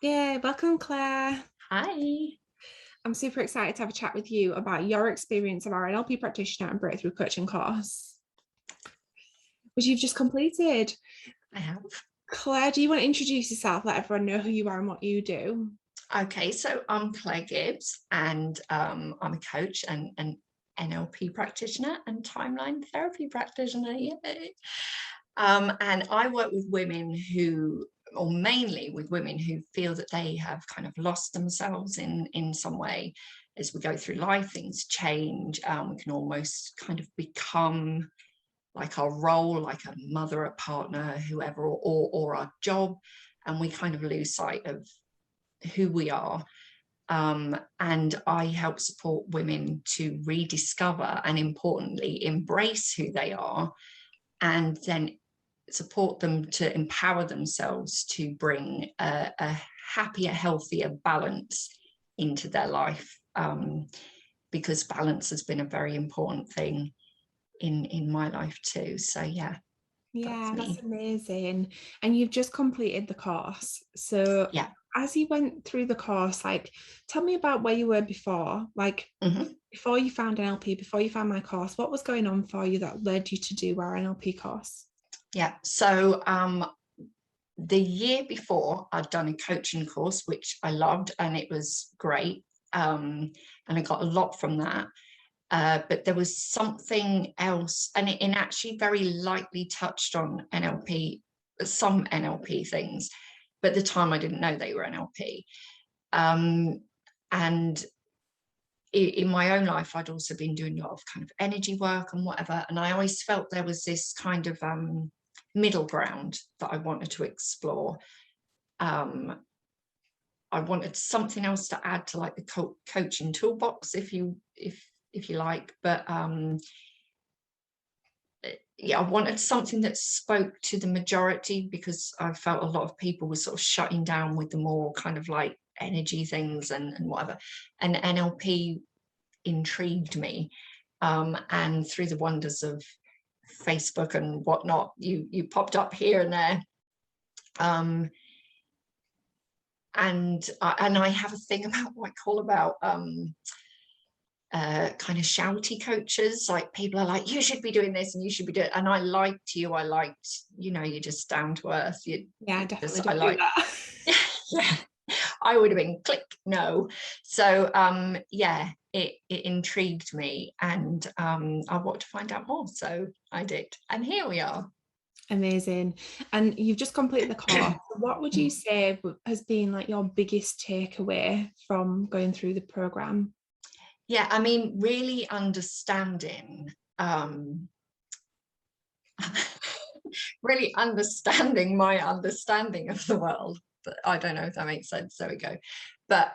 Yeah, welcome, Claire. Hi. I'm super excited to have a chat with you about your experience of our NLP Practitioner and Breakthrough Coaching course, which you've just completed. I have. Claire, do you want to introduce yourself, let everyone know who you are and what you do? Okay, so I'm Claire Gibbs, and I'm a coach and an NLP practitioner and timeline therapy practitioner. Yay. And I work with women who, or mainly with women who feel that they have kind of lost themselves in some way. As we go through life, things change. We can almost kind of become like our role, like a mother, a partner, whoever, or our job, and we kind of lose sight of who we are. And I help support women to rediscover and importantly embrace who they are, and then support them to empower themselves to bring a happier, healthier balance into their life, because balance has been a very important thing in my life too. So yeah, that's Yeah, that's me. amazing. And you've just completed the course. So Yeah. as you went through the course, tell me about where you were before, Mm-hmm. before you found NLP, before you found my course, what was going on for you that led you to do our NLP course? Yeah. So the year before, I'd done a coaching course, which I loved, and it was great. And I got a lot from that. But there was something else, and it actually very lightly touched on NLP, some NLP things, but at the time I didn't know they were NLP. And in my own life, I'd also been doing a lot of kind of energy work and whatever. And I always felt there was this kind of middle ground that I wanted to explore. I wanted something else to add to like the coaching toolbox, if you like. But yeah, I wanted something that spoke to the majority, because I felt a lot of people were sort of shutting down with the more kind of like energy things and whatever. And NLP intrigued me. And through the wonders of Facebook and whatnot, you popped up here and there. And I have a thing about what I call about kind of shouty coaches. Like, people are like, you should be doing this and you should be doing it. And I liked you. I liked, you're just down to earth. Yeah, I definitely I don't do like, that. yeah, I would have been click, no. So yeah, it intrigued me, and I wanted to find out more. So I did. And here we are. Amazing. And you've just completed the course. What would you say has been like your biggest takeaway from going through the program? Yeah, I mean, really understanding, really understanding my understanding of the world. But I don't know if that makes sense. There we go. But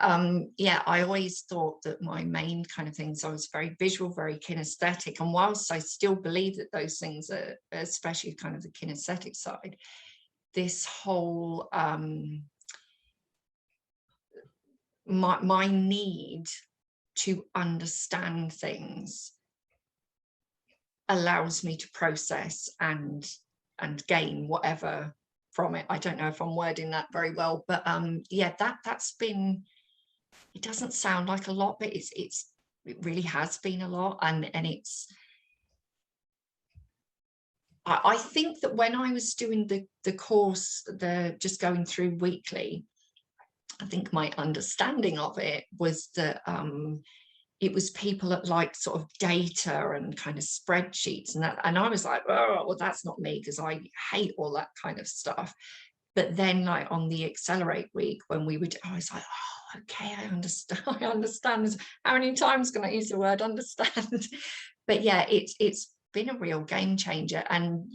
yeah, I always thought that my main kind of things, I was very visual, very kinesthetic. And whilst I still believe that those things are, especially kind of the kinesthetic side, this whole my need to understand things allows me to process and gain whatever from it. I don't know if I'm wording that very well, but yeah, that's been, it doesn't sound like a lot, but it really has been a lot. And it's, I think that when I was doing the course, just going through weekly, I think my understanding of it was that it was people that like sort of data and kind of spreadsheets and that. And I was like, oh, well, that's not me, because I hate all that kind of stuff. But then like on the Accelerate week, when we would, I was like, oh, okay, I understand. I understand. How many times can I use the word understand? But yeah, it's been a real game changer. And,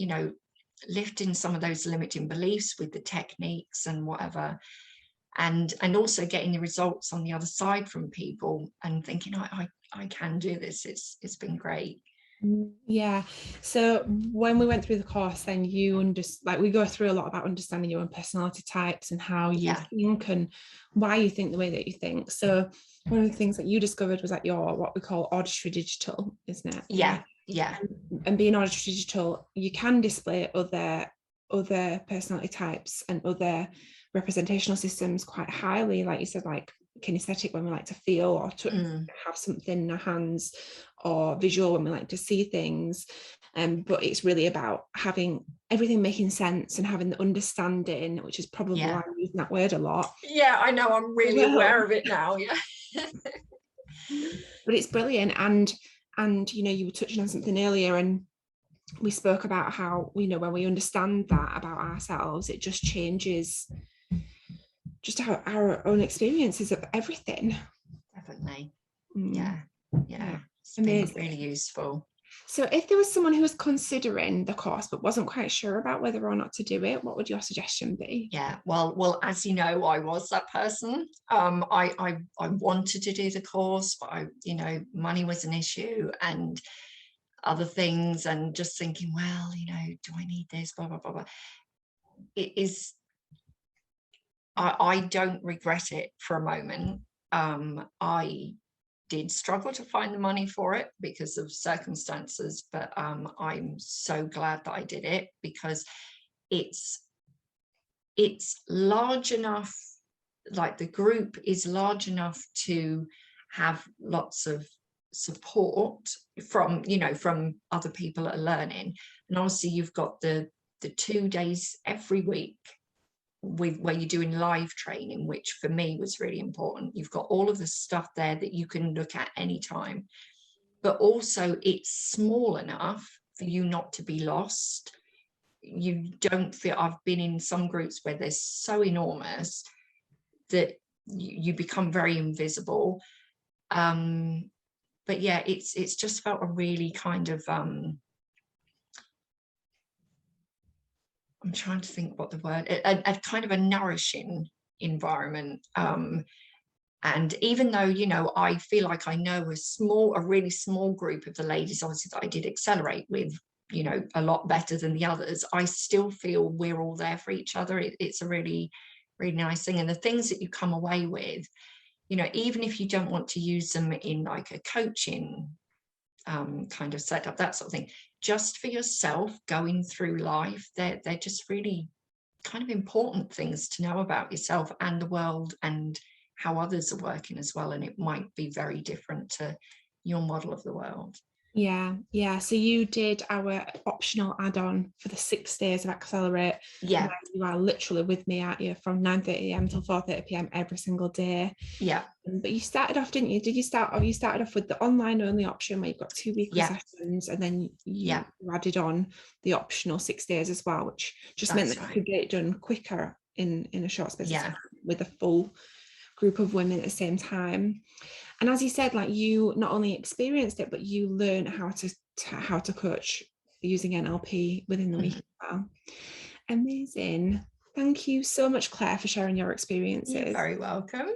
lifting some of those limiting beliefs with the techniques and whatever, and also getting the results on the other side from people and thinking, I can do this. It's been great. Yeah. So when we went through the course, then we go through a lot about understanding your own personality types and how you Yeah. think and why you think the way that you think. So one of the things that you discovered was that you're what we call auditory digital, isn't it? Yeah. And being auditory digital, you can display other personality types and other representational systems quite highly, like you said, like kinesthetic when we like to feel or to have something in our hands, or visual when we like to see things. But it's really about having everything making sense and having the understanding, which is probably why I'm using that word a lot. Yeah, I know, I'm really aware of it now. Yeah. But it's brilliant. And you know, you were touching on something earlier, and we spoke about how, you know, when we understand that about ourselves, it just changes just our own experiences of everything. Definitely. Yeah. It's Amazing. been really useful. So if there was someone who was considering the course but wasn't quite sure about whether or not to do it, what would your suggestion be? Yeah, well, as you know, I was that person. I wanted to do the course, but you know, money was an issue and other things, and just thinking, well, you know, do I need this? Blah blah blah blah. It is. I don't regret it for a moment. I did struggle to find the money for it because of circumstances, but I'm so glad that I did it, because it's large enough, like the group is large enough to have lots of support from, you know, from other people that are learning. And obviously you've got the 2 days every week where you're doing live training, which for me was really important. You've got all of the stuff there that you can look at anytime, but also it's small enough for you not to be lost. You don't feel, I've been in some groups where they're so enormous that you become very invisible. But yeah, it's just felt a really kind of I'm trying to think what the word, a kind of a nourishing environment. And even though, you know, I feel like I know a really small group of the ladies, obviously, that I did accelerate with, you know, a lot better than the others, I still feel we're all there for each other. It's a really, really nice thing. And the things that you come away with, you know, even if you don't want to use them in like a coaching kind of setup, that sort of thing, just for yourself going through life, they're just really kind of important things to know about yourself and the world and how others are working as well. And it might be very different to your model of the world. Yeah. So you did our optional add-on for the 6 days of Accelerate. Yeah. You are literally with me, aren't you, from 9:30 a.m. till 4:30 p.m. every single day. Yeah. But you started off, didn't you? You started off with the online only option where you've got 2 weekly sessions, and then you added on the optional 6 days as well, which just meant that you could get it done quicker in a short space of time with a full group of women at the same time. And as you said, like, you not only experienced it, but you learn how to coach using NLP within the week as well. Amazing. Thank you so much, Claire, for sharing your experiences. You're very welcome.